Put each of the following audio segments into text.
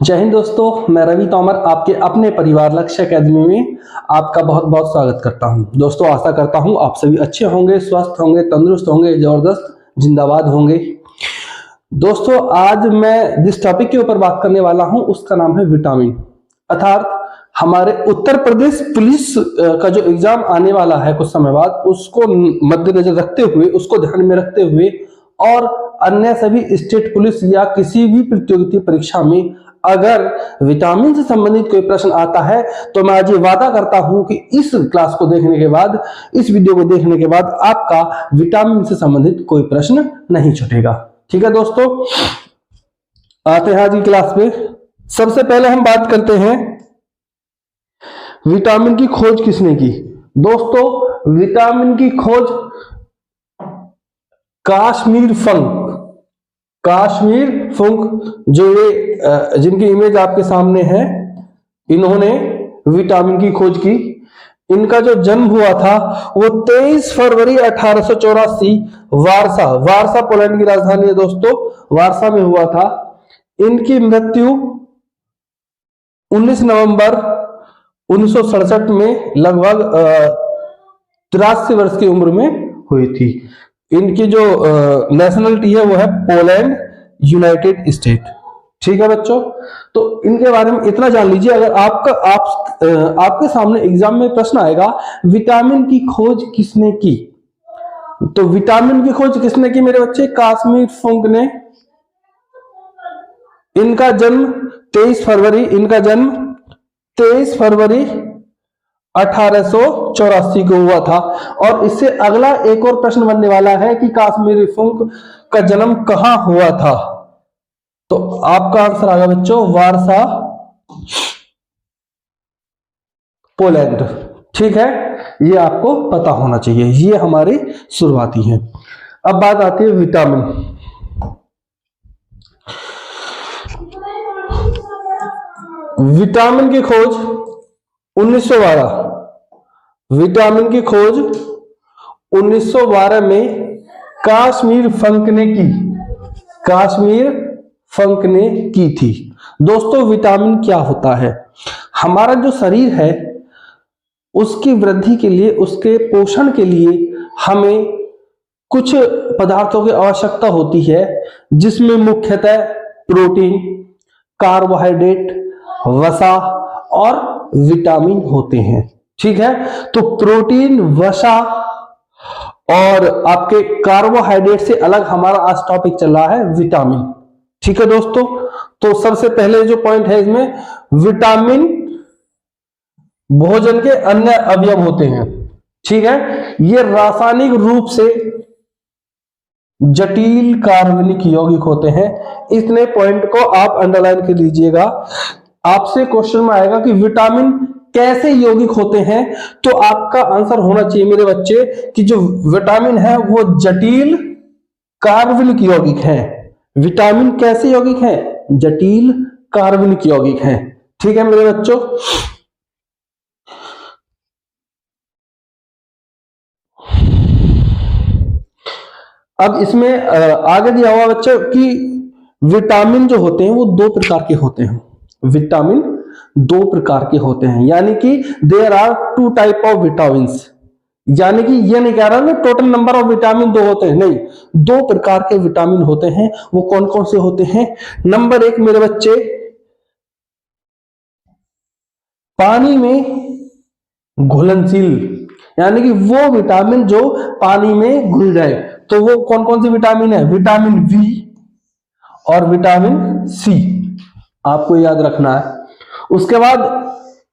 जय हिंद दोस्तों, मैं रवि तोमर आपके अपने परिवार लक्ष्य अकेडमी में आपका बहुत बहुत स्वागत करता हूं। दोस्तों, आशा करता हूं आप सभी अच्छे होंगे, स्वस्थ होंगे, तंदुरुस्त होंगे, जबरदस्त जिंदाबाद होंगे। दोस्तों, आज मैं जिस टॉपिक के ऊपर बात करने वाला हूं उसका नाम है विटामिन। अर्थात हमारे उत्तर प्रदेश पुलिस का जो एग्जाम आने वाला है कुछ समय बाद, उसको मद्देनजर रखते हुए, उसको ध्यान में रखते हुए और अन्य सभी स्टेट पुलिस या किसी भी प्रतियोगिता परीक्षा में अगर विटामिन से संबंधित कोई प्रश्न आता है तो मैं आज ये वादा करता हूं कि इस क्लास को देखने के बाद, इस वीडियो को देखने के बाद आपका विटामिन से संबंधित कोई प्रश्न नहीं छूटेगा। ठीक है दोस्तों, आते हैं आज की क्लास में। सबसे पहले हम बात करते हैं विटामिन की खोज किसने की। दोस्तों, विटामिन की खोज काश्मीर फंक जो ये जिनकी इमेज आपके सामने है, इन्होंने विटामिन की खोज की। इनका जो जन्म हुआ था वो 23 फरवरी 1884 वारसा पोलैंड की राजधानी है दोस्तों, वारसा में हुआ था। इनकी मृत्यु 19 नवंबर 1967 में लगभग 83 वर्ष की उम्र में हुई थी। इनकी जो नेशनलिटी है वो है पोलैंड यूनाइटेड स्टेट। ठीक है बच्चों, तो इनके बारे में इतना जान लीजिए। अगर आपके सामने एग्जाम में प्रश्न आएगा विटामिन की खोज किसने की, तो विटामिन की खोज किसने की मेरे बच्चे? काश्मीर फंक ने। इनका जन्म 23 फरवरी 1884 को हुआ था। और इससे अगला एक और प्रश्न बनने वाला है कि काश्मीर फंक का जन्म कहां हुआ था, तो आपका आंसर आएगा बच्चों वारसा पोलैंड। ठीक है, ये आपको पता होना चाहिए। ये हमारे शुरुआती हैं। अब बात आती है विटामिन। विटामिन की खोज 1912 विटामिन की खोज 1912 में काश्मीर फंक ने की थी। दोस्तों, विटामिन क्या होता है? हमारा जो शरीर है उसकी वृद्धि के लिए, उसके पोषण के लिए हमें कुछ पदार्थों की आवश्यकता होती है, जिसमें मुख्यतः प्रोटीन, कार्बोहाइड्रेट, वसा और विटामिन होते हैं। ठीक है, तो प्रोटीन, वसा और आपके कार्बोहाइड्रेट से अलग हमारा आज टॉपिक चल रहा है विटामिन। ठीक है दोस्तों, तो सबसे पहले जो पॉइंट है इसमें, विटामिन भोजन के अन्य अवयव होते हैं। ठीक है, ये रासायनिक रूप से जटिल कार्बनिक यौगिक होते हैं। इतने पॉइंट को आप अंडरलाइन कर लीजिएगा। आपसे क्वेश्चन में आएगा कि विटामिन कैसे यौगिक होते हैं, तो आपका आंसर होना चाहिए मेरे बच्चे कि जो विटामिन है वो जटिल कार्बनिक यौगिक है। विटामिन कैसे यौगिक है? जटिल कार्बनिक यौगिक है। ठीक है मेरे बच्चों, अब इसमें आगे दिया हुआ बच्चों कि विटामिन जो होते हैं वो दो प्रकार के होते हैं। विटामिन दो प्रकार के होते हैं, यानी कि there are 2 type of vitamins. यानी कि ये नहीं कह रहा ना टोटल नंबर ऑफ विटामिन 2 होते हैं, नहीं, 2 प्रकार के विटामिन होते हैं। वो कौन कौन से होते हैं? नंबर 1 मेरे बच्चे, पानी में घुलनशील, यानी कि वो विटामिन जो पानी में घुल जाए। तो वो कौन कौन सी विटामिन है? विटामिन बी और विटामिन सी, आपको याद रखना है। उसके बाद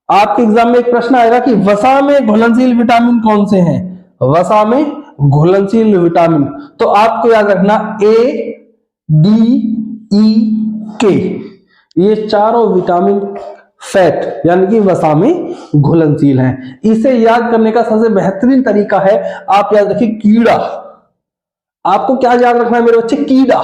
आपके एग्जाम में एक प्रश्न आएगा कि वसा में घुलनशील विटामिन कौन से हैं? वसा में घुलनशील विटामिन, तो आपको याद रखना ए, डी, ई, के, ये चारों विटामिन फैट यानी कि वसा में घुलनशील हैं। इसे याद करने का सबसे बेहतरीन तरीका है, आप याद रखिए कीड़ा। आपको क्या याद रखना है मेरे बच्चे? कीड़ा।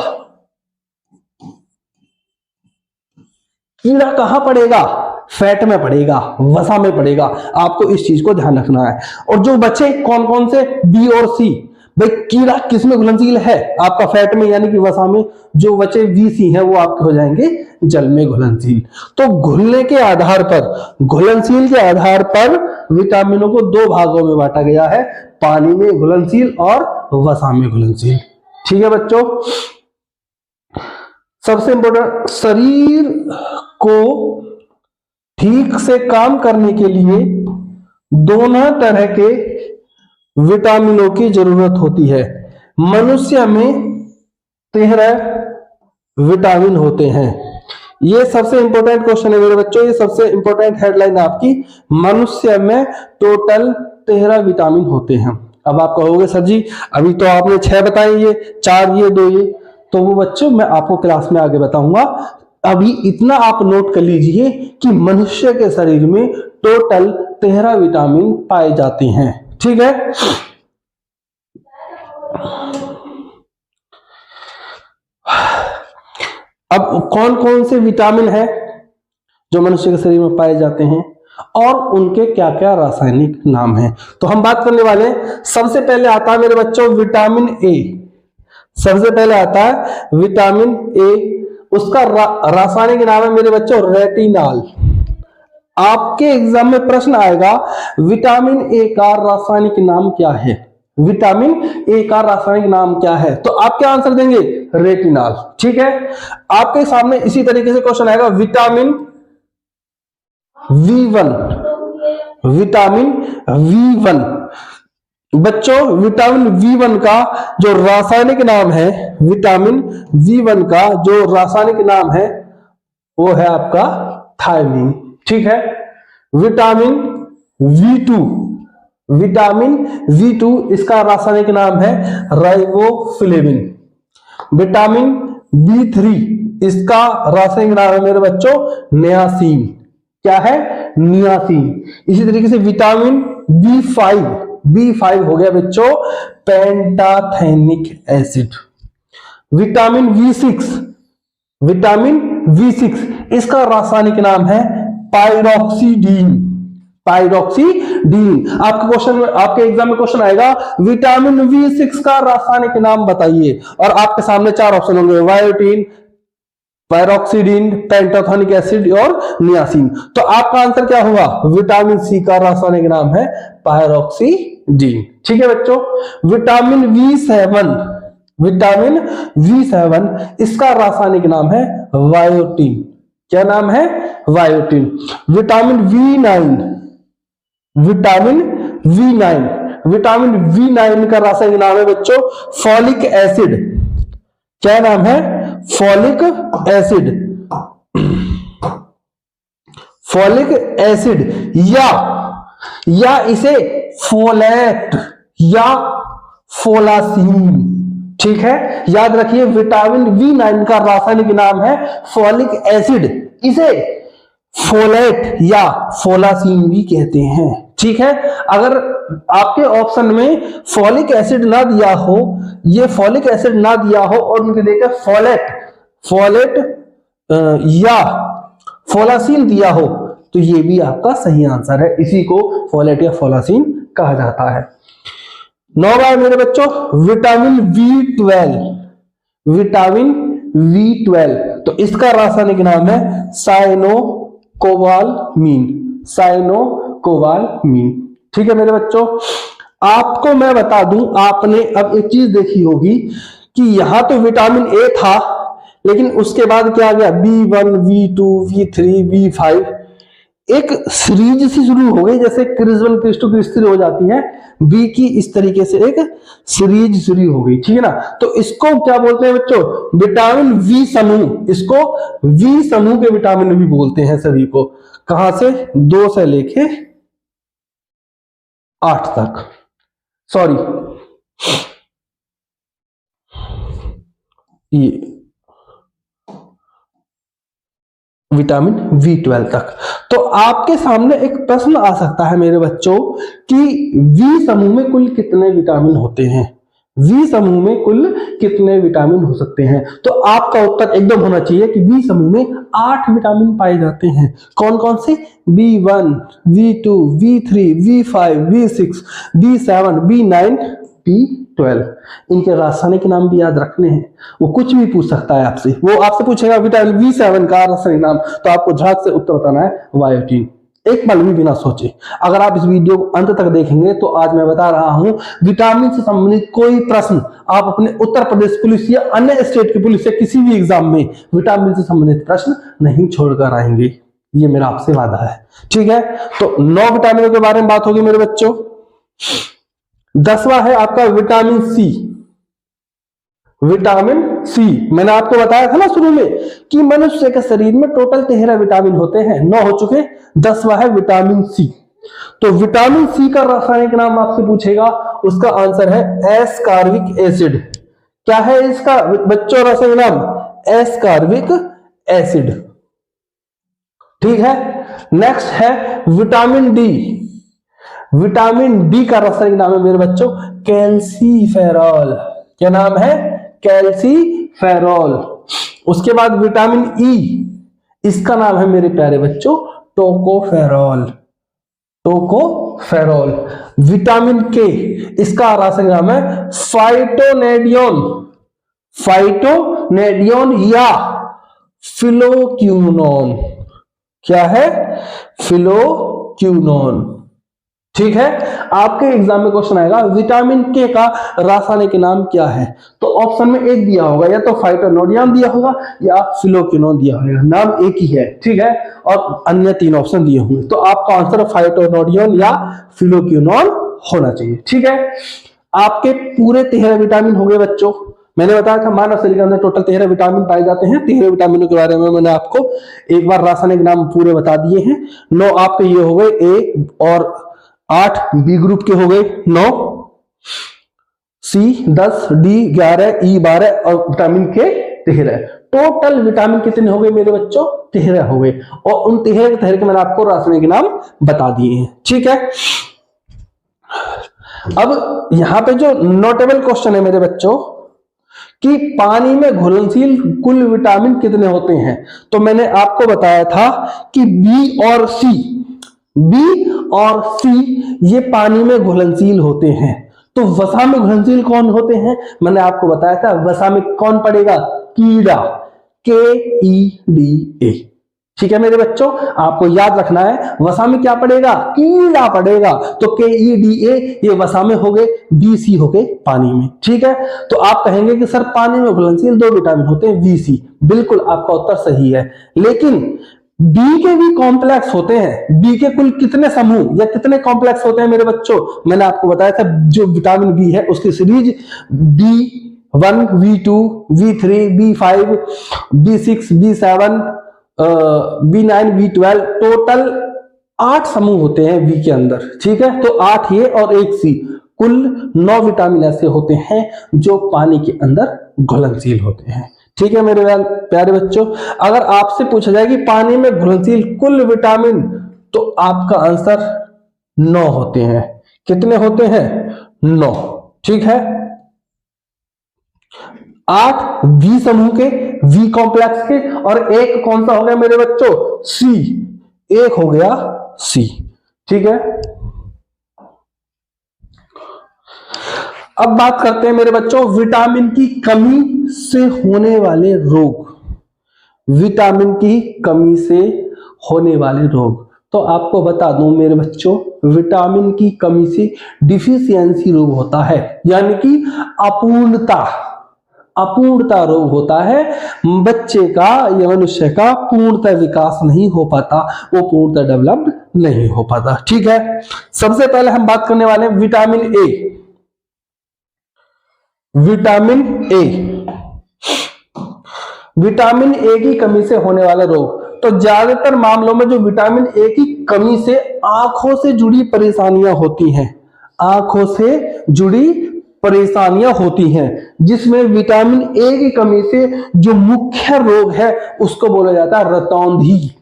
कीड़ा कहां पड़ेगा? फैट में पड़ेगा, वसा में पड़ेगा। आपको इस चीज को ध्यान रखना है। और जो बचे कौन कौन से? बी और सी। भाई कीड़ा किस में घुलनशील है? आपका फैट में यानी कि वसा में। जो बचे वीसी हैं वो आपके हो जाएंगे जल में घुलनशील। तो घुलने के आधार पर, घुलनशील के आधार पर विटामिनों को दो भागों में बांटा गया है, पानी में घुलनशील और वसा में घुलनशील। ठीक है बच्चों, सबसे इंपॉर्टेंट, शरीर को ठीक से काम करने के लिए दोनों तरह के विटामिनों की जरूरत होती है। मनुष्य में 13 विटामिन होते हैं। ये सबसे इंपॉर्टेंट क्वेश्चन है मेरे बच्चों, ये सबसे इंपॉर्टेंट हेडलाइन आपकी। मनुष्य में टोटल 13 विटामिन होते हैं। अब आप कहोगे सर जी अभी तो आपने 6 बताए, ये 4 ये 2 ये, तो वो बच्चों मैं आपको क्लास में आगे बताऊंगा। अभी इतना आप नोट कर लीजिए कि मनुष्य के शरीर में टोटल 13 विटामिन पाए जाते हैं। ठीक है, अब कौन कौन से विटामिन है जो मनुष्य के शरीर में पाए जाते हैं और उनके क्या क्या रासायनिक नाम हैं, तो हम बात करने वाले हैं। सबसे पहले आता है मेरे बच्चों विटामिन ए। सबसे पहले आता है विटामिन ए, उसका रासायनिक नाम है मेरे बच्चों रेटिनॉल। आपके एग्जाम में प्रश्न आएगा विटामिन ए का रासायनिक नाम क्या है, विटामिन ए का रासायनिक नाम क्या है, तो आप क्या आंसर देंगे? रेटिनॉल। ठीक है, आपके सामने इसी तरीके से क्वेश्चन आएगा विटामिन V1, विटामिन V1। बच्चों विटामिन V1 का जो रासायनिक नाम है, विटामिन V1 का जो रासायनिक नाम है वो है आपका थायमिन। ठीक है, विटामिन V2, विटामिन V2 इसका रासायनिक नाम है राइबोफ्लेविन। विटामिन B3 इसका रासायनिक नाम है मेरे बच्चों नियासिन। क्या है? नियासिन। इसी तरीके से विटामिन B5 हो गया बच्चों pantothenic acid. Vitamin V6, vitamin V6 इसका रासायनिक नाम है पायरोक्सीडीन। पायरोक्सीडीन। आपके क्वेश्चन में, आपके एग्जाम में क्वेश्चन आएगा विटामिन V6 का रासायनिक नाम बताइए, और आपके सामने 4 ऑप्शन होंगे बायोटीन, पायरोक्सीडीन, पेंटाथेनिक एसिड और नियासिन। तो आपका आंसर क्या होगा? विटामिन सी का रासायनिक नाम है पायरोक्सीडीन। ठीक है बच्चों, विटामिन V7, विटामिन V7 इसका रासायनिक नाम है वायोटिन। क्या नाम है? Biotin. Vitamin V9, vitamin V9, vitamin V9 का रासायनिक नाम है बच्चों फॉलिक एसिड। क्या नाम है? Folic acid. फॉलिक एसिड या इसे फोलेट या फोलासीन। ठीक है, याद रखिए विटामिन V9 का रासायनिक नाम है फॉलिक एसिड, इसे फोलेट या फोलासीन भी कहते हैं। ठीक है, अगर आपके ऑप्शन में फॉलिक एसिड ना दिया हो, ये फॉलिक एसिड ना दिया हो और उनके देकर फोलेट या फोलासीन दिया हो, तो ये भी आपका सही आंसर है। इसी को फोलेट या फोलासीन कहा जाता है। 9 मेरे बच्चों विटामिन B12, विटामिन B12 तो इसका रासायनिक नाम है साइनोकोबालामीन, साइनोकोबालामीन। ठीक है मेरे बच्चों, आपको मैं बता दूं, आपने अब एक चीज देखी होगी कि यहां तो विटामिन ए था, लेकिन उसके बाद क्या आ गया? B1, V2, V3, B5, एक सीरीज सी शुरू हो गई, जैसे क्रिस1 क्रिस2 क्रिस3 हो जाती है, बी की इस तरीके से एक सीरीज शुरू हो गई। ठीक है ना, तो इसको क्या बोलते हैं बच्चों? विटामिन वी समूह। इसको वी समूह के विटामिन भी बोलते हैं सभी को। कहां से? 2 से लेके 8 तक, सॉरी ये विटामिन B12 तक। तो आपके सामने एक प्रश्न आ सकता है मेरे बच्चों कि वी समूह में कुल कितने विटामिन होते हैं? वी समूह में कुल कितने विटामिन हो सकते हैं? तो आपका उत्तर एकदम होना चाहिए कि वी समूह में 8 विटामिन पाए जाते हैं। कौन कौन से? B1, V2, V3, V5, V6, B7, B9, B12। इनके रासायनिक नाम भी याद रखने हैं, वो कुछ भी पूछ सकता है आपसे। वो आपसे पूछेगा विटामिन B7 का रासायनिक नाम, तो आपको झट से उत्तर बताना है बायोटीन, एक पल भी बिना सोचे। अगर आप इस वीडियो को अंत तक देखेंगे तो आज मैं बता रहा हूं विटामिन से संबंधित कोई प्रश्न आप अपने उत्तर प्रदेश पुलिस या अन्य स्टेट की पुलिस या किसी भी एग्जाम में विटामिन से संबंधित प्रश्न नहीं छोड़कर आएंगे, ये मेरा आपसे वादा है। ठीक है, तो 9 विटामिनों के बारे में बात होगी मेरे बच्चों। 10वां है आपका विटामिन सी। विटामिन सी मैंने आपको बताया था ना शुरू में कि मनुष्य के शरीर में टोटल 13 विटामिन होते हैं, 9 हो चुके, 10वां है विटामिन सी। तो विटामिन सी का रासायनिक नाम आपसे पूछेगा, उसका आंसर है एस्कॉर्बिक एसिड। क्या है इसका बच्चों रासायनिक नाम? Ascorbic acid. ठीक है, नेक्स्ट है विटामिन डी। विटामिन डी का रासायनिक नाम है मेरे बच्चों कैल्सीफेरॉल। क्या नाम है? कैल्सीफेरॉल। उसके बाद विटामिन ई, इसका नाम है मेरे प्यारे बच्चों टोकोफेरॉल। टोकोफेरॉल। विटामिन के, इसका रासायनिक नाम है फाइटोनेडियोन। फाइटोनेडियोन या फिलोक्यूनोन। क्या है? फिलोक्यूनोन। ठीक है, आपके एग्जाम में क्वेश्चन आएगा विटामिन के का रासायनिक नाम क्या है, तो ऑप्शन में एक दिया होगा, या तो फाइटोनोडियम दिया होगा या फिलोक्यूनोन दिया होगा, नाम एक ही है। ठीक है, और अन्य 3 ऑप्शन दिए होंगे, तो आपका आंसर फाइटोनोडियम या फिलोक्यूनोन होना चाहिए। ठीक है, आपके पूरे 13 विटामिन हो गए बच्चों। मैंने बताया था मानव शरीर के अंदर टोटल 13 विटामिन पाए जाते हैं। 13 विटामिनों के बारे में मैंने आपको एक बार रासायनिक नाम पूरे बता दिए हैं। 9 आपके ये हो गए ए, और 8 बी ग्रुप के हो गए 9, सी 10, डी 11, ई 12 और विटामिन के 13। टोटल विटामिन कितने हो गए मेरे बच्चों? 13 हो गए, और उन 13 के मैंने आपको रासायनिक नाम बता दिए हैं। ठीक है, अब यहां पे जो नोटेबल क्वेश्चन है मेरे बच्चों कि पानी में घुलनशील कुल विटामिन कितने होते हैं, तो मैंने आपको बताया था कि बी और सी ये पानी में घुलनशील होते हैं। तो वसा में घुलनशील कौन होते हैं? मैंने आपको बताया था वसा में कौन पड़ेगा? कीड़ा, KEDA। ठीक है मेरे बच्चों, आपको याद रखना है वसा में क्या पड़ेगा? कीड़ा पड़ेगा। तो KEDA ये वसा में हो गए, BC हो गए पानी में। ठीक है, तो आप कहेंगे कि सर पानी में घुलनशील 2 विटामिन होते हैं VC। बिल्कुल आपका उत्तर सही है, लेकिन बी के भी कॉम्प्लेक्स होते हैं। बी के कुल कितने समूह या कितने कॉम्प्लेक्स होते हैं मेरे बच्चों? मैंने आपको बताया था जो विटामिन बी है उसकी series B1, V2, V3, B5, B6, B7, B9, B12, total 8 समूह होते हैं बी के अंदर। ठीक है, तो 8 ये और 1 सी, कुल 9 विटामिन ऐसे होते हैं जो पानी के अंदर घुलनशील होते हैं। ठीक है मेरे प्यारे बच्चों, अगर आपसे पूछा जाए कि पानी में घुलनशील कुल विटामिन, तो आपका आंसर 9 होते हैं। कितने होते हैं? 9। ठीक है, 8 बी समूह के, वी कॉम्प्लेक्स के, और एक कौन सा हो गया मेरे बच्चों? सी। एक हो गया सी। ठीक है, अब बात करते हैं मेरे बच्चों विटामिन की कमी से होने वाले रोग। विटामिन की कमी से होने वाले रोग, तो आपको बता दूं मेरे बच्चों विटामिन की कमी से डिफिशियंसी रोग होता है, यानी कि अपूर्णता रोग होता है। बच्चे का या मनुष्य का पूर्णतः विकास नहीं हो पाता, वो पूर्णतः डेवलप्ड नहीं हो पाता। ठीक है, सबसे पहले हम बात करने वाले हैं vitamin A. Vitamin A, vitamin A की कमी से होने वाला रोग, तो ज्यादातर मामलों में जो विटामिन ए की कमी से आंखों से जुड़ी परेशानियां होती हैं। आंखों से जुड़ी परेशानियां होती हैं, जिसमें विटामिन ए की कमी से जो मुख्य रोग है उसको बोला जाता है रतौंधी।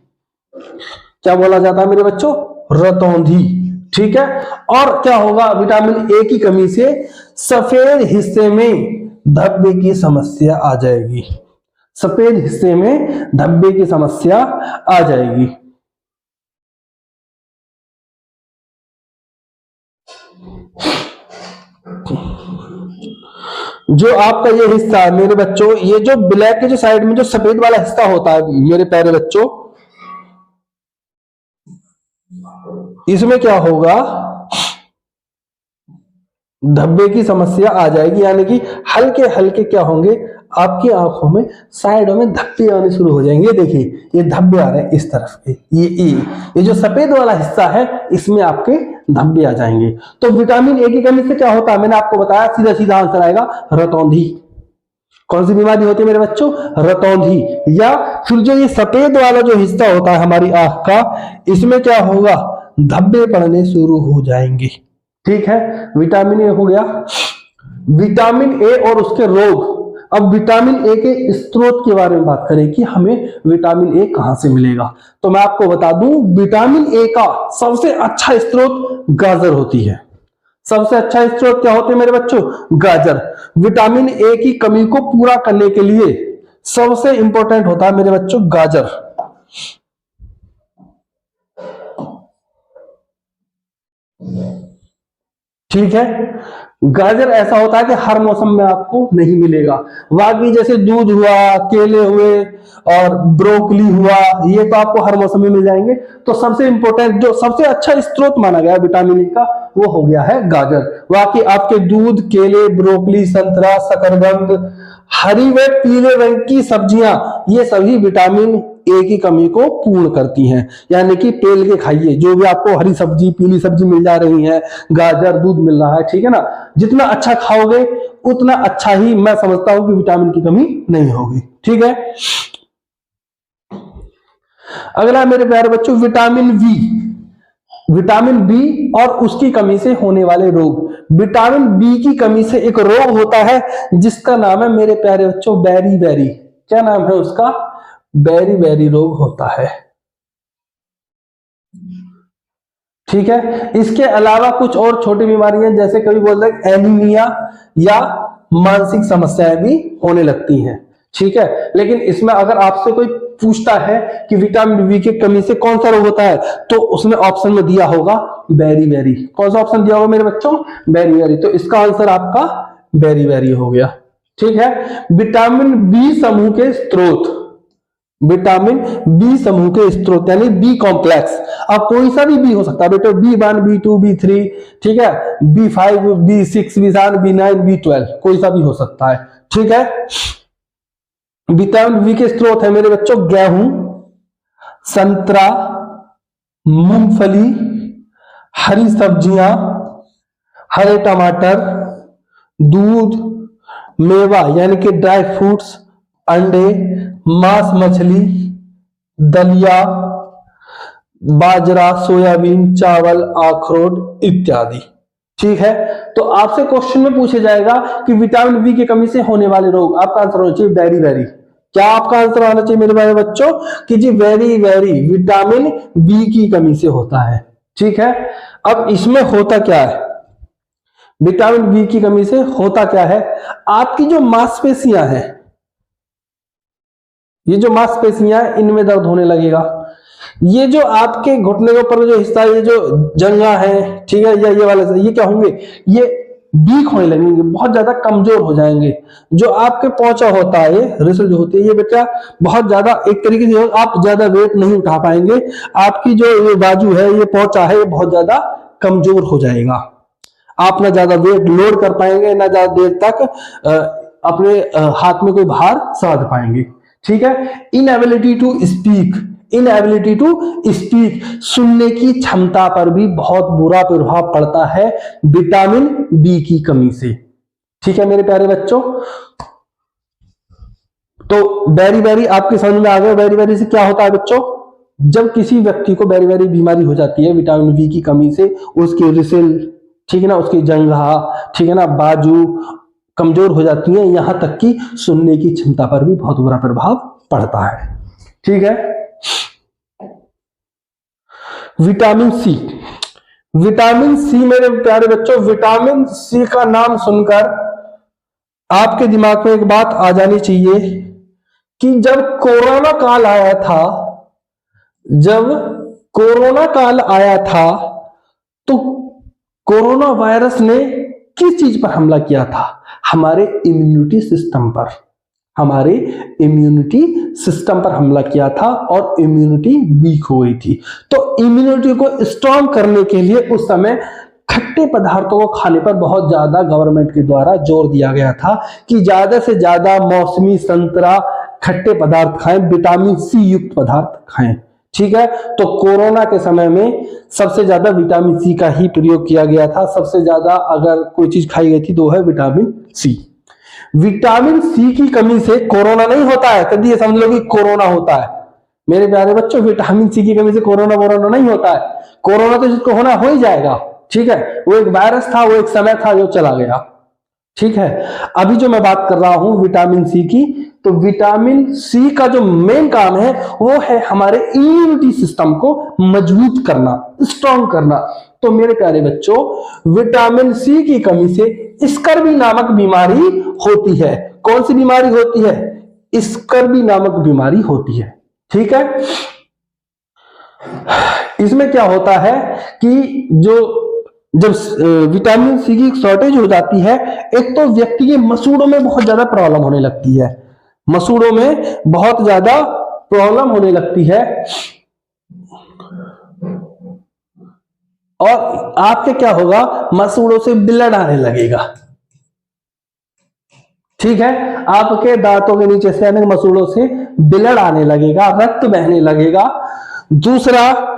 क्या बोला जाता है मेरे बच्चों? रतौंधी। ठीक है, और क्या होगा विटामिन ए की कमी से? सफेद हिस्से में धब्बे की समस्या आ जाएगी। सफेद हिस्से में धब्बे की समस्या आ जाएगी। जो आपका ये हिस्सा है मेरे बच्चों, ये जो ब्लैक के जो साइड में जो सफेद वाला हिस्सा होता है मेरे प्यारे बच्चों, इसमें क्या होगा, धब्बे की समस्या आ जाएगी, यानी कि हल्के हल्के क्या होंगे, आपकी आंखों में साइडों में धब्बे आने शुरू हो जाएंगे। ये देखिए ये धब्बे आ रहे हैं इस तरफ के, ये जो सफेद वाला हिस्सा है इसमें आपके धब्बे आ जाएंगे। तो विटामिन ए की कमी से क्या होता है, मैंने आपको बताया, सीधा सीधा आंसर आएगा रतौंधी। कौन सी बीमारी होती है मेरे बच्चों, रतौंधी। या फिर जो ये सफेद वाला जो हिस्सा होता है हमारी आंख का, इसमें क्या होगा, धब्बे पड़ने शुरू हो जाएंगे। ठीक है, विटामिन ए हो गया। विटामिन ए और उसके रोग। अब विटामिन ए के स्रोत के बारे में बात करें कि हमें विटामिन ए कहां से मिलेगा, तो मैं आपको बता दूं, विटामिन ए का सबसे अच्छा स्रोत गाजर होती है। सबसे अच्छा स्रोत क्या होते हैं मेरे बच्चों, गाजर। विटामिन ए की कमी को पूरा करने के लिए सबसे इंपॉर्टेंट होता है मेरे बच्चों गाजर। ठीक है, गाजर ऐसा होता है कि हर मौसम में आपको नहीं मिलेगा। बाकी जैसे दूध हुआ, केले हुए और ब्रोकली हुआ, ये तो आपको हर मौसम में मिल जाएंगे। तो सबसे इंपॉर्टेंट जो सबसे अच्छा स्रोत माना गया विटामिन ए का, वो हो गया है गाजर। बाकी आपके दूध, केले, ब्रोकली, संतरा, शकरकंद, हरी व पीले रंग की सब्जियां, ये सभी विटामिन ए की कमी को पूर्ण करती हैं। यानी कि पेल के खाइए, जो भी आपको हरी सब्जी, पीली सब्जी मिल जा रही है, गाजर, दूध मिल रहा है, ठीक है ना, जितना अच्छा खाओगे उतना अच्छा ही मैं समझता हूं कि विटामिन की कमी नहीं होगी। ठीक है, अगला मेरे प्यारे बच्चों विटामिन बी। विटामिन बी और उसकी कमी से होने वाले रोग। विटामिन बी की कमी से एक रोग होता है जिसका नाम है मेरे प्यारे बच्चों बेरी बेरी। क्या नाम है उसका, बेरी बेरी रोग होता है। ठीक है, इसके अलावा कुछ और छोटी बीमारियां जैसे कभी बोलते हैं एनीमिया या मानसिक समस्याएं भी होने लगती हैं। ठीक है, लेकिन इसमें अगर आपसे कोई पूछता है कि विटामिन बी की कमी से कौन सा रोग होता है, तो उसमें ऑप्शन में दिया होगा बेरी बेरी। कौन सा ऑप्शन दिया होगा मेरे बच्चों, बेरी बेरी। तो इसका आंसर आपका बेरी बेरी हो गया। ठीक है, विटामिन बी समूह के स्रोत। विटामिन बी समूह के स्रोत यानी बी कॉम्प्लेक्स। अब कोई सा भी बी हो सकता है बेटा, B1, B2, B3, ठीक है, B5, B6, B7, B9, B12, कोई सा भी हो सकता है। ठीक है, विटामिन बी के स्रोत है मेरे बच्चों गेहूं, संतरा, मूंगफली, हरी सब्जियां, हरे टमाटर, दूध, मेवा यानी कि ड्राई फ्रूट्स, अंडे, मांस मछली, दलिया, बाजरा, सोयाबीन, चावल, अखरोट इत्यादि। ठीक है, तो आपसे क्वेश्चन में पूछा जाएगा कि विटामिन बी की कमी से होने वाले रोग, आपका आंसर होना चाहिए वेरी वेरी। क्या आपका आंसर आना चाहिए मेरे भाई बच्चों कि जी वेरी वेरी विटामिन बी की कमी से होता है। ठीक है, अब इसमें होता क्या है, विटामिन बी की कमी से होता क्या है, आपकी जो मांसपेशियां हैं, ये जो मांसपेशियां इनमें दर्द होने लगेगा। ये जो आपके घुटने के ऊपर जो हिस्सा, ये जो जंगा है, ठीक है, या ये वाला, ये क्या होंगे, ये वीक होने लगेंगे, बहुत ज्यादा कमजोर हो जाएंगे। जो आपके पोंचा होता है, ये रिसल जो होती है, ये बेटा बहुत ज्यादा एक तरीके से आप ज्यादा वेट नहीं उठा पाएंगे। आपकी जो ये बाजू है, ये पोंचा है, ये बहुत ज्यादा कमजोर हो जाएगा। आप ना ज्यादा वेट लोड कर पाएंगे, ना ज्यादा देर तक अपने हाथ में कोई भार साध पाएंगे। ठीक है, inability to speak, inability to speak, सुनने की क्षमता पर भी बहुत बुरा प्रभाव पड़ता है विटामिन बी की कमी से। ठीक है मेरे प्यारे बच्चों, तो बेरी बेरी आपकी समझ में आ गया। बेरी बेरी से क्या होता है बच्चों, जब किसी व्यक्ति को बेरी बेरी बीमारी हो जाती है विटामिन बी की कमी से, उसकी रिसल, ठीक है ना, उसकी जंघा, ठीक है ना, बाजू कमजोर हो जाती है, यहां तक कि सुनने की क्षमता पर भी बहुत बुरा प्रभाव पड़ता है। ठीक है, विटामिन सी। विटामिन सी मेरे प्यारे बच्चों, विटामिन सी का नाम सुनकर आपके दिमाग में एक बात आ जानी चाहिए कि जब कोरोना काल आया था, जब कोरोना काल आया था, तो कोरोना वायरस ने किस चीज पर हमला किया था? हमारे इम्यूनिटी सिस्टम पर, हमारे इम्यूनिटी सिस्टम पर हमला किया था और इम्यूनिटी वीक हो गई थी। तो इम्यूनिटी को स्ट्रॉन्ग करने के लिए उस समय खट्टे पदार्थों को खाने पर बहुत ज्यादा गवर्नमेंट के द्वारा जोर दिया गया था कि ज्यादा से ज्यादा मौसमी, संतरा, खट्टे पदार्थ खाएं, विटामिन सी युक्त पदार्थ खाएं। ठीक है, तो कोरोना के समय में सबसे ज्यादा विटामिन सी का ही प्रयोग किया गया था। सबसे ज्यादा अगर कोई चीज खाई गई थी तो है विटामिन सी। विटामिन सी की कमी से कोरोना नहीं होता है, कभी ये समझ लो कि कोरोना होता है। मेरे प्यारे बच्चों, विटामिन सी की कमी से कोरोना वोरोना नहीं होता है। कोरोना तो जिसको होना हो ही जाएगा। ठीक है, वो एक वायरस था, वो एक समय था जो चला गया। ठीक है, अभी जो मैं बात कर रहा हूं विटामिन सी की, तो विटामिन सी का जो मेन काम है वो है हमारे इम्यूनिटी सिस्टम को मजबूत करना, स्ट्रॉन्ग करना। तो मेरे प्यारे बच्चों, विटामिन सी की कमी से स्कर्वी नामक बीमारी होती है। कौन सी बीमारी होती है? स्कर्वी नामक बीमारी होती है। ठीक है, इसमें क्या होता है कि जब विटामिन सी की शॉर्टेज हो जाती है, एक तो व्यक्ति के मसूड़ों में बहुत ज्यादा प्रॉब्लम होने लगती है, मसूड़ों में बहुत ज्यादा प्रॉब्लम होने लगती है और आपके क्या होगा, मसूड़ों से ब्लड आने लगेगा। ठीक है, आपके दांतों के नीचे से यानी मसूड़ों से ब्लड आने लगेगा, रक्त बहने लगेगा। दूसरा,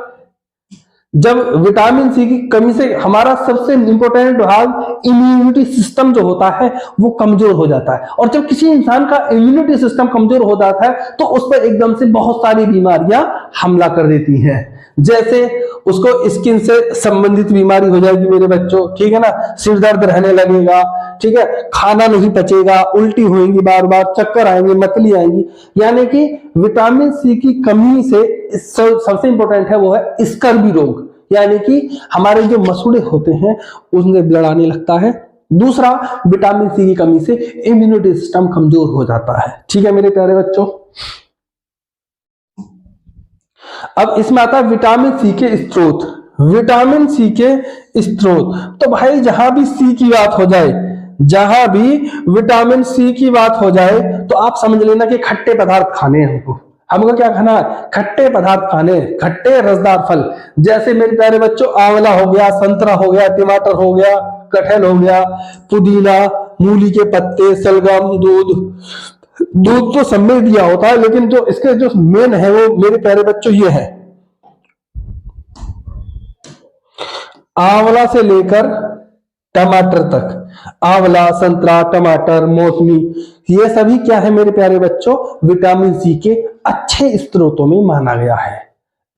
जब विटामिन सी की कमी से हमारा सबसे इंपॉर्टेंट भाग इम्यूनिटी सिस्टम जो होता है वो कमजोर हो जाता है। और जब किसी इंसान का इम्यूनिटी सिस्टम कमजोर हो जाता है तो उस पर एकदम से बहुत सारी बीमारियां हमला कर देती हैं। जैसे उसको स्किन से संबंधित बीमारी हो जाएगी मेरे बच्चों। ठीक है ना, सिर दर्द रहने लगेगा। ठीक है, खाना नहीं पचेगा, उल्टी होंगी, बार बार चक्कर आएंगे, मतली आएंगी। यानी कि विटामिन सी की कमी से सबसे इंपॉर्टेंट है वो है स्कर्वी रोग, यानी कि हमारे जो मसूड़े होते हैं उसमें ब्लड आने लगता है। दूसरा, विटामिन सी की कमी से इम्यूनिटी सिस्टम कमजोर हो जाता है। ठीक है मेरे प्यारे बच्चों, अब इसमें आता है विटामिन सी के स्रोत। विटामिन सी के स्रोत, तो भाई जहां भी सी की बात हो जाए, जहां भी विटामिन सी की बात हो जाए तो आप समझ लेना कि खट्टे पदार्थ खाने हैं हमको क्या खाना है? खट्टे पदार्थ खाने, खट्टे रसदार फल। जैसे मेरे प्यारे बच्चों, आंवला हो गया, संतरा हो गया, टमाटर हो गया, कटहल हो गया, पुदीना, मूली के पत्ते, सलगम, दूध तो सब में दिया होता है, लेकिन जो इसके जो मेन है वो मेरे प्यारे बच्चों ये है, आंवला से लेकर टमाटर तक। आंवला, संतरा, टमाटर, मौसमी, ये सभी क्या है मेरे प्यारे बच्चों? विटामिन सी के अच्छे स्रोतों में माना गया है।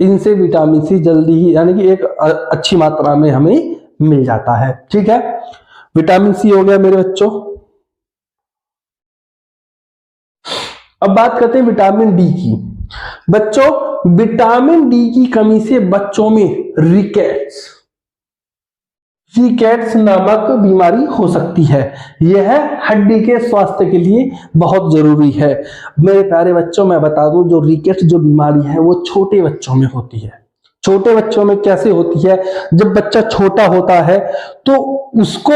इनसे विटामिन सी जल्दी ही यानी कि एक अच्छी मात्रा में हमें मिल जाता है। ठीक है, विटामिन सी हो गया मेरे बच्चों। अब बात करते हैं विटामिन डी की। बच्चों, विटामिन डी की कमी से बच्चों में रिकेट्स नामक बीमारी हो सकती है। यह हड्डी के स्वास्थ्य के लिए बहुत जरूरी है। मेरे प्यारे बच्चों, मैं बता दूं, जो रिकेट्स जो बीमारी है वो छोटे बच्चों में होती है। छोटे बच्चों में कैसे होती है? जब बच्चा छोटा होता है तो उसको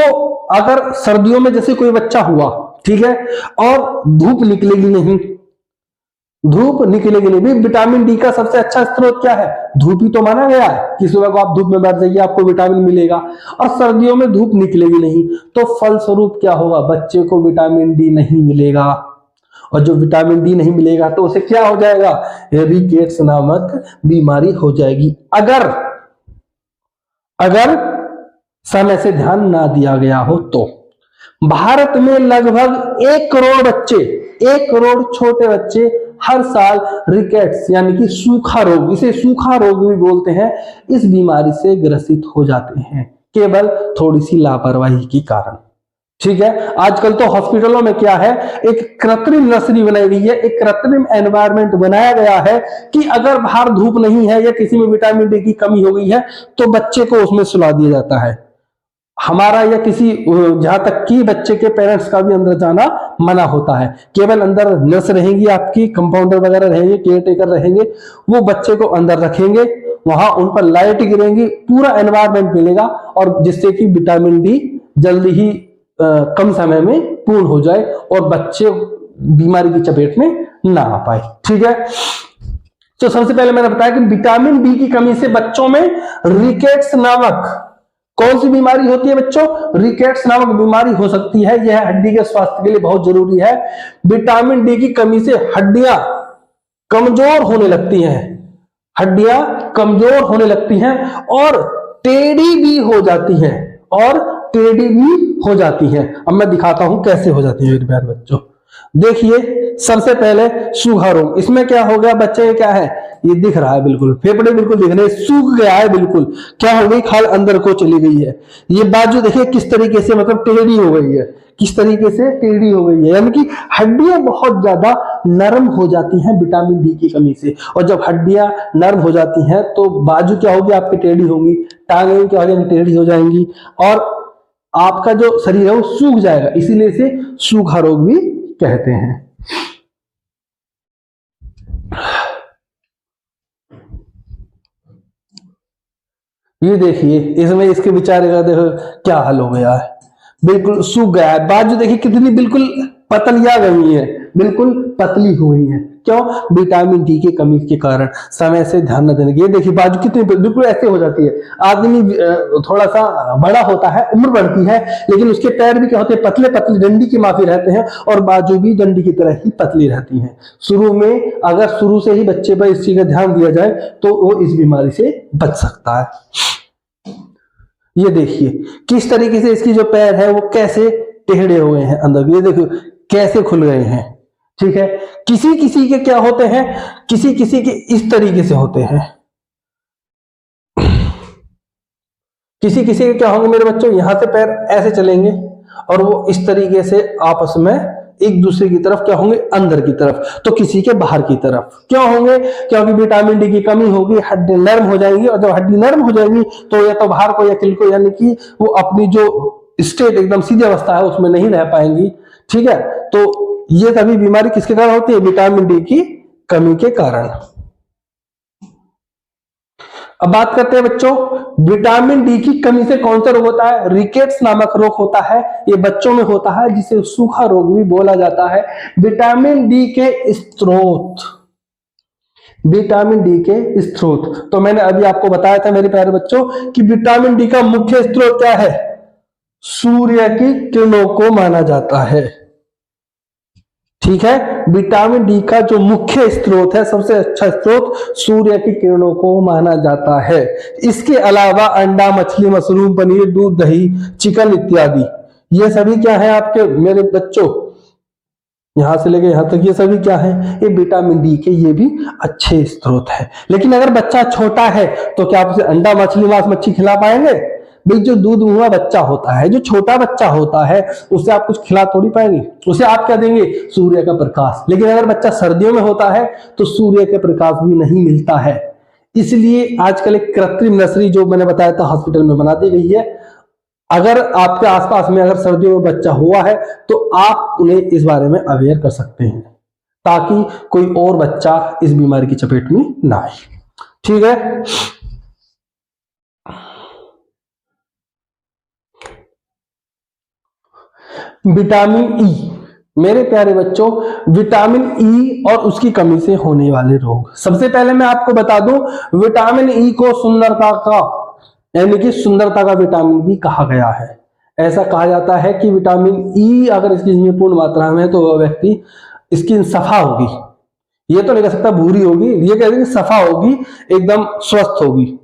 अगर सर्दियों में जैसे कोई बच्चा हुआ, ठीक है, और धूप निकलेगी नहीं, भी विटामिन डी का सबसे अच्छा स्रोत क्या है? धूप ही तो माना गया है कि सुबह को आप धूप में बैठ जाइए आपको विटामिन मिलेगा, और सर्दियों में धूप निकलेगी नहीं, तो फलस्वरूप क्या होगा? बच्चे को विटामिन डी नहीं मिलेगा, और जो विटामिन डी नहीं मिलेगा तो उसे क्या हो जाएगा? रिकेट्स नामक बीमारी हो जाएगी, अगर समय से ध्यान ना दिया गया हो तो। भारत में लगभग 1 करोड़ बच्चे, 1 करोड़ छोटे बच्चे हर साल रिकेट्स यानी कि सूखा रोग, इसे सूखा रोग भी बोलते हैं, इस बीमारी से ग्रसित हो जाते हैं, केवल थोड़ी सी लापरवाही के कारण। ठीक है, आजकल तो हॉस्पिटलों में क्या है, एक कृत्रिम नर्सरी बनाई गई है, एक कृत्रिम एनवायरनमेंट बनाया गया है कि अगर बाहर धूप नहीं है या किसी में विटामिन डी की कमी हो गई है तो बच्चे को उसमें सुला दिया जाता है। हमारा या किसी, जहां तक कि बच्चे के पेरेंट्स का भी अंदर जाना मना होता है, केवल अंदर नर्स रहेंगी, आपकी कंपाउंडर वगैरह रहेंगे, केयर टेकर रहेंगे, वो बच्चे को अंदर रखेंगे, वहां उन पर लाइट गिरेंगी, पूरा एनवायरनमेंट मिलेगा और जिससे कि विटामिन डी जल्दी ही कम समय में पूर्ण हो जाए और बच्चे बीमारी की चपेट में ना आ पाए। ठीक है, तो सबसे पहले मैंने बताया कि विटामिन डी की कमी से बच्चों में रिकेट्स नामक कौन सी बीमारी होती है बच्चों? रिकेट्स नामक बीमारी हो सकती है। यह हड्डी के स्वास्थ्य के लिए बहुत जरूरी है। विटामिन डी की कमी से हड्डियां कमजोर होने लगती हैं, हड्डियां कमजोर होने लगती हैं और टेढ़ी भी हो जाती हैं, और टेढ़ी भी हो जाती हैं। अब मैं दिखाता हूं कैसे हो जाती है मेरे प्यारे बच्चों। देखिए, सबसे पहले सूखा रोग। इसमें क्या हो गया बच्चे, ये क्या है, ये दिख रहा है, बिल्कुल फेफड़े बिल्कुल दिख रहे हैं, सूख गया है बिल्कुल। क्या हो गई, खाल अंदर को चली गई है। ये बाजू देखिए किस तरीके से मतलब टेढ़ी हो गई है, किस तरीके से टेढ़ी हो गई है, यानी कि हड्डियां बहुत ज्यादा नरम हो जाती हैं विटामिन डी की कमी से। और जब हड्डियां नरम हो जाती हैं तो बाजू क्या होगी, आपकी टेढ़ी होंगी, टांगें क्या हो जाएंगी, टेढ़ी हो जाएंगी, और आपका जो शरीर है वो सूख जाएगा। इसीलिए इसे सूखा रोग भी कहते हैं। ये देखिए, इसमें इसके बेचारे का देखो क्या हाल हो गया है, बिल्कुल सूख गया है। बाजू देखिए कितनी बिल्कुल पतलियां गई है, बिल्कुल पतली हुई है। क्यों? विटामिन डी की कमी के कारण। समय से ध्यान न देने की। ये देखिए बाजू कितनी बिल्कुल ऐसे हो जाती है। आदमी थोड़ा सा बड़ा होता है, उम्र बढ़ती है, लेकिन उसके पैर भी क्या होते हैं, पतले पतले डंडी की माफी रहते हैं, और बाजू भी डंडी की तरह ही पतली रहती हैं। शुरू में अगर शुरू से ही बच्चे पर इस चीज का ध्यान दिया जाए तो वो इस बीमारी से बच सकता है। ये देखिए किस तरीके से इसकी जो पैर है वो कैसे टेढ़े हो गए हैं अंदर, ये देखो कैसे खुल गए हैं। ठीक है, किसी किसी के क्या होते हैं, किसी किसी के इस तरीके से होते हैं, किसी किसी के क्या होंगे मेरे बच्चों, यहां से पैर ऐसे चलेंगे और वो इस तरीके से आपस में एक दूसरे की तरफ क्या होंगे, अंदर की तरफ, तो किसी के बाहर की तरफ। क्यों होंगे? क्योंकि विटामिन डी की कमी होगी, हड्डी नर्म हो जाएंगी, और जब हड्डी नर्म हो जाएगी तो या तो बाहर को या किल को, यानी कि वो अपनी जो स्टेट एकदम सीधी अवस्था है उसमें नहीं रह पाएंगी। ठीक है, तो ये सभी बीमारी किसके कारण होती है? विटामिन डी की कमी के कारण। अब बात करते हैं बच्चों, विटामिन डी की कमी से कौन सा रोग होता है? रिकेट्स नामक रोग होता है। ये बच्चों में होता है, जिसे सूखा रोग भी बोला जाता है। विटामिन डी के स्रोत, विटामिन डी के स्रोत तो मैंने अभी आपको बताया था मेरे प्यारे बच्चों कि विटामिन डी का मुख्य स्रोत क्या है? सूर्य की किरणों को माना जाता है। ठीक है, विटामिन डी का जो मुख्य स्रोत है, सबसे अच्छा स्रोत सूर्य की किरणों को माना जाता है। इसके अलावा अंडा, मछली, मशरूम, पनीर, दूध, दही, चिकन इत्यादि, ये सभी क्या है आपके मेरे बच्चों, यहां से लेके यहां तक ये सभी क्या है? ये विटामिन डी के ये भी अच्छे स्रोत है। लेकिन अगर बच्चा छोटा है तो क्या आप उसे अंडा, मछली, मांस, मच्छी खिला पाएंगे? भाई जो दूध हुआ बच्चा होता है, जो छोटा बच्चा होता है, उसे आप कुछ खिला थोड़ी पाएंगे। उसे आप क्या देंगे? सूर्य का प्रकाश। लेकिन अगर बच्चा सर्दियों में होता है तो सूर्य के प्रकाश भी नहीं मिलता है। इसलिए आजकल एक कृत्रिम नर्सरी जो मैंने बताया था हॉस्पिटल में बना दी गई है। अगर आपके आसपास में अगर सर्दियों में बच्चा हुआ है तो आप उन्हें इस बारे में अवेयर कर सकते हैं, ताकि कोई और बच्चा इस बीमारी की चपेट में ना आए। ठीक है, विटामिन ई, मेरे प्यारे बच्चों, विटामिन ई और उसकी कमी से होने वाले रोग। सबसे पहले मैं आपको बता दूं, विटामिन ई को सुंदरता का, यानी कि सुंदरता का विटामिन भी कहा गया है। ऐसा कहा जाता है कि विटामिन ई अगर इसकी पूर्ण मात्रा में है तो वह व्यक्ति स्किन सफा होगी, ये तो नहीं कह सकता भूरी होगी, ये कह देंगे सफा होगी, एकदम स्वस्थ होगी।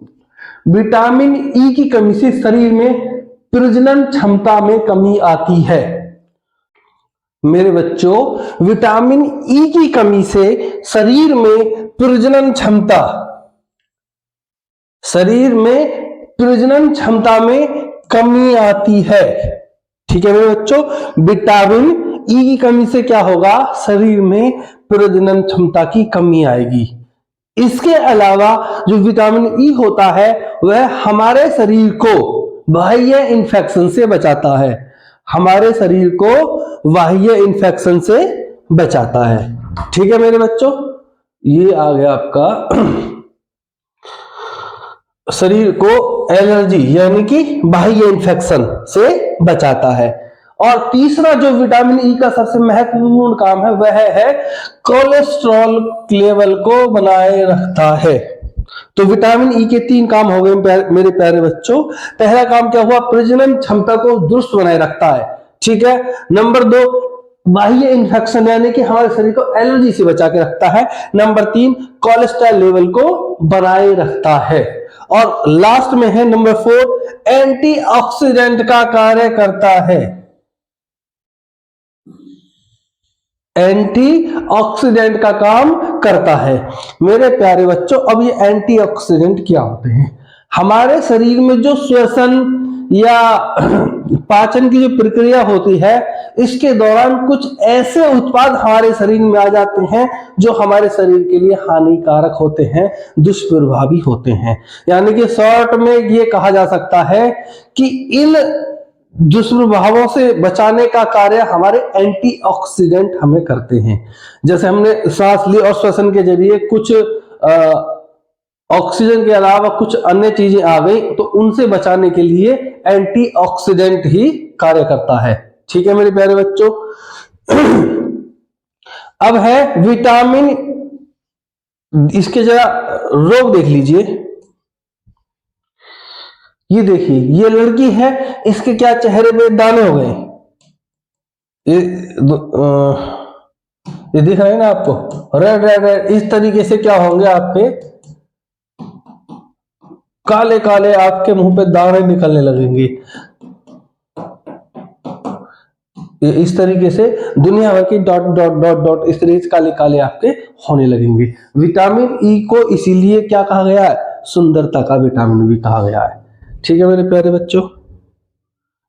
विटामिन ई की कमी से शरीर में प्रजनन क्षमता में कमी आती है। मेरे बच्चों, विटामिन ई की कमी से शरीर में प्रजनन क्षमता, शरीर में प्रजनन क्षमता में कमी आती है। ठीक है मेरे बच्चों, विटामिन ई की कमी से क्या होगा? शरीर में प्रजनन क्षमता की कमी आएगी। इसके अलावा जो विटामिन ई होता है वह हमारे शरीर को बाह्य इन्फेक्शन से बचाता है, हमारे शरीर को बाह्य इन्फेक्शन से बचाता है। ठीक है मेरे बच्चों, ये आ गया आपका शरीर को एलर्जी यानी कि बाह्य इन्फेक्शन से बचाता है। और तीसरा जो विटामिन ई का सबसे महत्वपूर्ण काम है वह है कोलेस्ट्रॉल लेवल को बनाए रखता है। तो विटामिन ई के 3 काम हो गए मेरे प्यारे बच्चों। पहला काम क्या हुआ, प्रजनन क्षमता को दुरुस्त बनाए रखता है, ठीक है। नंबर 2, बाह्य इन्फेक्शन यानी कि हमारे शरीर को एलर्जी से बचा के रखता है। नंबर 3, कोलेस्ट्रॉल लेवल को बनाए रखता है। और लास्ट में है नंबर 4, एंटीऑक्सीडेंट का कार्य करता है। एंटीऑक्सीडेंट का काम करता है मेरे प्यारे बच्चों। अब ये एंटीऑक्सीडेंट क्या होते हैं? हमारे शरीर में जो श्वसन या पाचन की जो प्रक्रिया होती है, इसके दौरान कुछ ऐसे उत्पाद हमारे शरीर में आ जाते हैं जो हमारे शरीर के लिए हानिकारक होते हैं, दुष्प्रभावी होते हैं। यानी कि शॉर्ट में ये कहा जा सकता है कि इन दुष्प्रभावों से बचाने का कार्य हमारे एंटीऑक्सीडेंट हमें करते हैं। जैसे हमने सांस ली और श्वसन के जरिए कुछ ऑक्सीजन के अलावा कुछ अन्य चीजें आ गई, तो उनसे बचाने के लिए एंटीऑक्सीडेंट ही कार्य करता है, ठीक है मेरे प्यारे बच्चों। अब है विटामिन, इसके जरा रोग देख लीजिए। ये देखिए, ये लड़की है, इसके क्या चेहरे पे दाने हो गए, ये दिख रहा है ना आपको, रेड रेड रेड। इस तरीके से क्या होंगे, आपके काले काले आपके मुंह पे दाने निकलने लगेंगे। इस तरीके से दुनिया भर की डॉट डॉट डॉट डॉट इस तरीके से काले काले आपके होने लगेंगे। विटामिन ई को इसीलिए क्या कहा गया है, सुंदरता का विटामिन भी कहा गया है, ठीक है मेरे प्यारे बच्चों।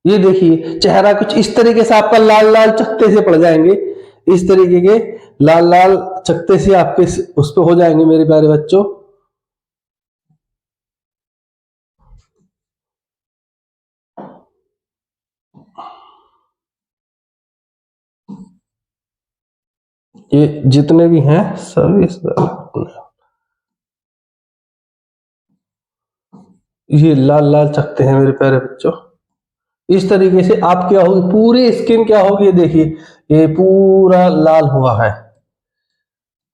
ये देखिए, चेहरा कुछ इस तरीके से आपका लाल लाल चकत्ते से पड़ जाएंगे, इस तरीके के लाल लाल चकत्ते से आपके उस पे हो जाएंगे मेरे प्यारे बच्चों। ये जितने भी हैं सब ये लाल लाल चकते हैं मेरे प्यारे बच्चों। इस तरीके से आप क्या होगी, पूरी स्किन क्या होगी, देखिए ये पूरा लाल हुआ है,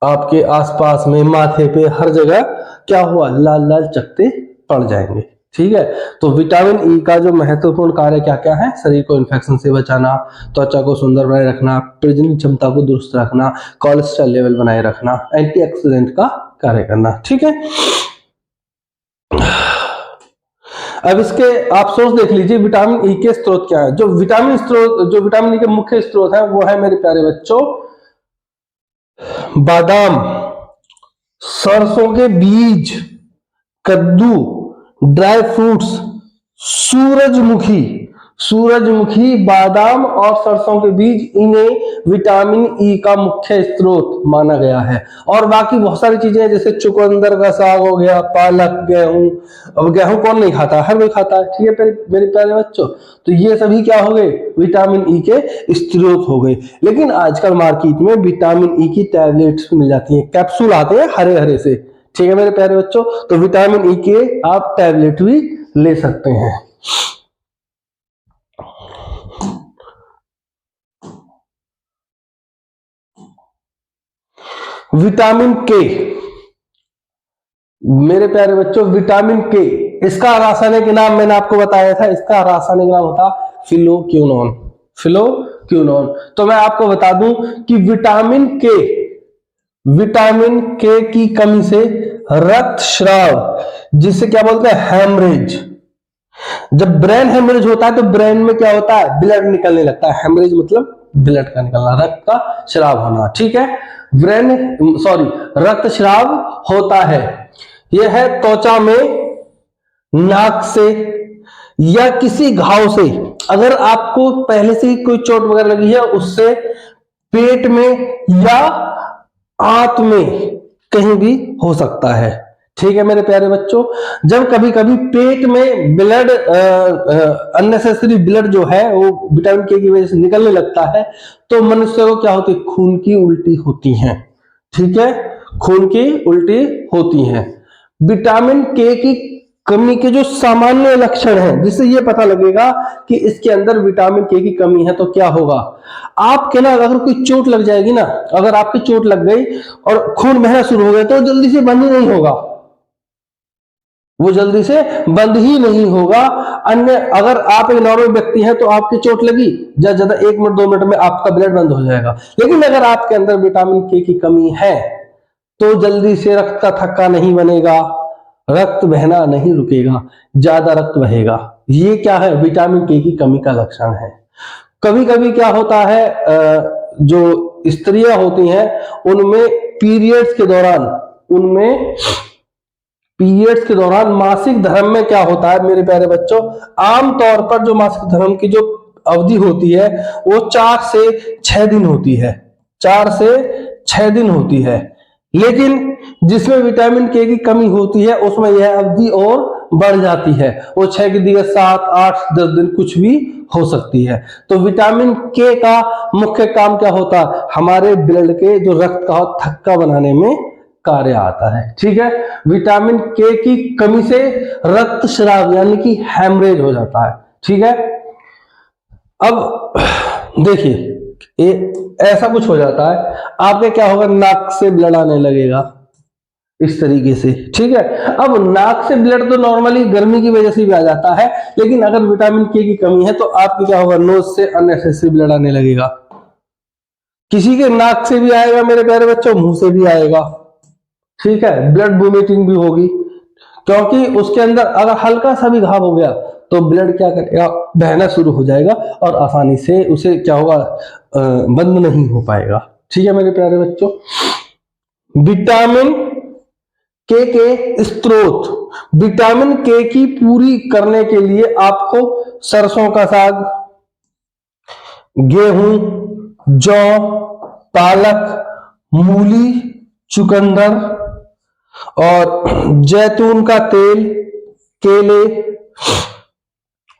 आपके आसपास में माथे पे हर जगह क्या हुआ, लाल लाल चकते पड़ जाएंगे, ठीक है। तो विटामिन ई का जो महत्वपूर्ण कार्य क्या क्या है, शरीर को इन्फेक्शन से बचाना, त्वचा को सुंदर बनाए रखना, प्रजनन क्षमता को दुरुस्त रखना, कोलेस्ट्रॉल लेवल बनाए रखना, एंटीऑक्सीडेंट का कार्य करना, ठीक है। अब इसके आप सोर्स देख लीजिए, विटामिन ई के स्रोत क्या है। जो विटामिन ई के मुख्य स्रोत है वो है मेरे प्यारे बच्चों बादाम, सरसों के बीज, कद्दू, ड्राई फ्रूट्स, सूरजमुखी, बादाम और सरसों के बीज, इन्हें विटामिन ई का मुख्य स्रोत माना गया है। और बाकी बहुत सारी चीजें जैसे चुकंदर का साग हो गया, पालक, गेहूं। अब गेहूं कौन नहीं खाता, हर कोई खाता है, ठीक है मेरे प्यारे बच्चों। तो ये सभी क्या हो गए, विटामिन ई के स्रोत हो गए। लेकिन आजकल मार्केट में विटामिन ई की टैबलेट्स मिल जाती है, कैप्सूल आते हैं हरे हरे से, ठीक है मेरे प्यारे बच्चों। तो विटामिन ई के आप टैबलेट भी ले सकते हैं। विटामिन के, मेरे प्यारे बच्चों, विटामिन के, इसका रासायनिक नाम मैंने आपको बताया था, इसका रासायनिक नाम होता फिलोक्विनोन। तो मैं आपको बता दूं कि विटामिन के की कमी से रक्तस्राव, जिसे क्या बोलते हैं, हेमरेज। जब ब्रेन हेमरेज होता है तो ब्रेन में क्या होता है, ब्लड निकलने लगता है। हेमरेज मतलब ब्लड का निकलना, रक्त का स्राव होना, ठीक है। रक्त स्राव होता है। यह है त्वचा में, नाक से या किसी घाव से। अगर आपको पहले से ही कोई चोट वगैरह लगी है, उससे पेट में या आंत में कहीं भी हो सकता है, ठीक है मेरे प्यारे बच्चों। जब कभी कभी पेट में ब्लड, अननेसेसरी ब्लड जो है वो विटामिन के की वजह से निकलने लगता है, तो मनुष्य को क्या होती है, खून की उल्टी होती है, ठीक है, खून की उल्टी होती है। विटामिन के की कमी के जो सामान्य लक्षण हैं, जिससे ये पता लगेगा कि इसके अंदर विटामिन के की कमी है। तो क्या होगा, आपके ना अगर कोई चोट लग जाएगी ना, अगर आपकी चोट लग गई और खून बहना शुरू हो गया तो जल्दी से बंद ही नहीं होगा, वो जल्दी से बंद ही नहीं होगा। अन्य अगर आप एक नॉर्मल व्यक्ति हैं तो आपकी चोट लगी, ज्यादा ज्यादा 1 मिनट 2 मिनट में आपका ब्लड बंद हो जाएगा। लेकिन अगर आपके अंदर विटामिन के की कमी है तो जल्दी से रक्त का थक्का नहीं बनेगा, रक्त बहना नहीं रुकेगा, ज्यादा रक्त बहेगा। ये क्या है, विटामिन के की कमी का लक्षण है। कभी कभी क्या होता है, जो स्त्रियां होती हैं उनमें पीरियड्स के दौरान मासिक धर्म में क्या होता है मेरे प्यारे बच्चों, आमतौर पर जो मासिक धर्म की जो अवधि होती है वो 4 से 6 दिन होती है, 4 से 6 दिन होती है। लेकिन जिसमें विटामिन के की कमी होती है उसमें यह अवधि और बढ़ जाती है, वो 6 की जगह 7, 8, 10 दिन कुछ भी हो सकती है। तो विटामिन के का मुख्य काम क्या होता है, हमारे ब्लड के जो रक्त का थक्का बनाने में कार्य आता है। ठीक है, विटामिन के की कमी से रक्त स्राव यानी कि हेमरेज हो जाता है। ठीक है, अब देखिए ऐसा कुछ हो जाता है, आपके क्या होगा, नाक से ब्लड आने लगेगा इस तरीके से। ठीक है, अब नाक से ब्लड तो नॉर्मली गर्मी की वजह से भी आ जाता है, लेकिन अगर विटामिन के की कमी है तो आपके क्या होगा, नोज से अननेसेसरी ब्लड आने लगेगा। किसी के नाक से भी आएगा मेरे प्यारे बच्चों, मुंह से भी आएगा। ठीक है, ब्लड वोमिटिंग भी होगी, क्योंकि उसके अंदर अगर हल्का सा भी घाव हो गया तो ब्लड क्या करेगा, बहना शुरू हो जाएगा और आसानी से उसे क्या होगा, बंद नहीं हो पाएगा। ठीक है मेरे प्यारे बच्चों, विटामिन के स्रोत, विटामिन के की पूरी करने के लिए आपको सरसों का साग, गेहूं, जौ, पालक, मूली, चुकंदर और जैतून का तेल, केले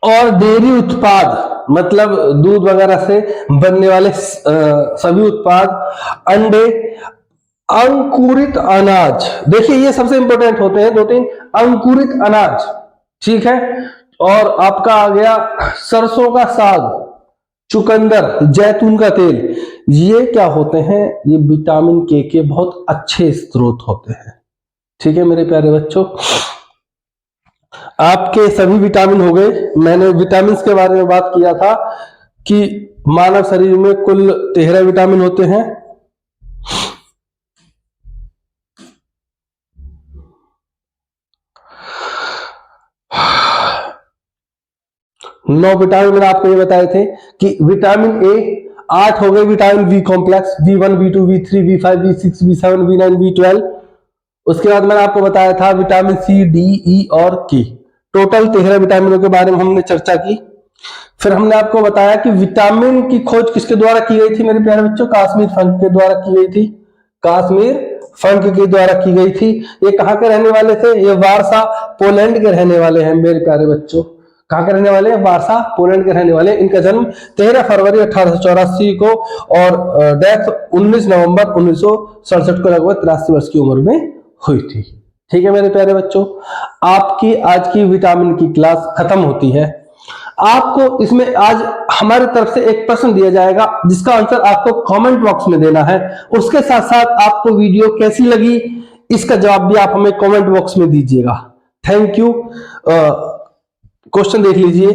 और डेयरी उत्पाद मतलब दूध वगैरह से बनने वाले सभी उत्पाद, अंडे, अंकुरित अनाज, देखिए ये सबसे इंपॉर्टेंट होते हैं 2-3 अंकुरित अनाज। ठीक है, और आपका आ गया सरसों का साग, चुकंदर, जैतून का तेल, ये क्या होते हैं, ये विटामिन के बहुत अच्छे स्रोत होते हैं। ठीक है मेरे प्यारे बच्चों, आपके सभी विटामिन हो गए। मैंने विटामिन के बारे में बात किया था कि मानव शरीर में कुल 13 विटामिन होते हैं। नौ विटामिन मैंने आपको ये बताए थे कि विटामिन ए 8 हो गए, vitamin B complex B1, B2, B3, B5, B6, B7, B9, B12। उसके बाद मैंने आपको बताया था विटामिन सी, डी, ई और के, टोटल 13 विटामिनों के बारे में हमने चर्चा की। फिर हमने आपको बताया कि विटामिन की खोज किसके द्वारा की गई थी मेरे प्यारे बच्चों, काश्मीर फंक के द्वारा की गई थी, काश्मीर फंक के द्वारा की गई थी। ये कहां के रहने वाले थे, ये वारसा पोलैंड के रहने वाले हैं मेरे प्यारे बच्चों। कहां के रहने वाले हैं, वारसा पोलैंड के रहने वाले। इनका जन्म 13 फरवरी 1884 को और डेथ 19 नवंबर 1967 को लगभग 83 वर्ष की उम्र में हुई थी। ठीक है मेरे प्यारे बच्चों, आपकी आज की विटामिन की क्लास खत्म होती है। आपको इसमें आज हमारी तरफ से एक प्रश्न दिया जाएगा जिसका आंसर आपको कमेंट बॉक्स में देना है। उसके साथ साथ आपको वीडियो कैसी लगी इसका जवाब भी आप हमें कमेंट बॉक्स में दीजिएगा। Thank you. क्वेश्चन देख लीजिए।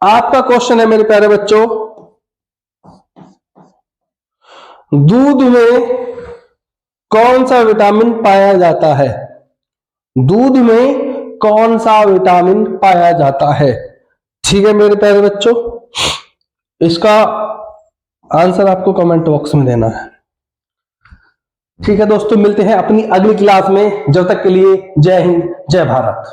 आपका क्वेश्चन है मेरे प्यारे बच्चों, दूध में कौन सा विटामिन पाया जाता है, दूध में कौन सा विटामिन पाया जाता है। ठीक है मेरे प्यारे बच्चों, इसका आंसर आपको कमेंट बॉक्स में देना है। ठीक है दोस्तों, मिलते हैं अपनी अगली क्लास में। जब तक के लिए जय हिंद, जय भारत।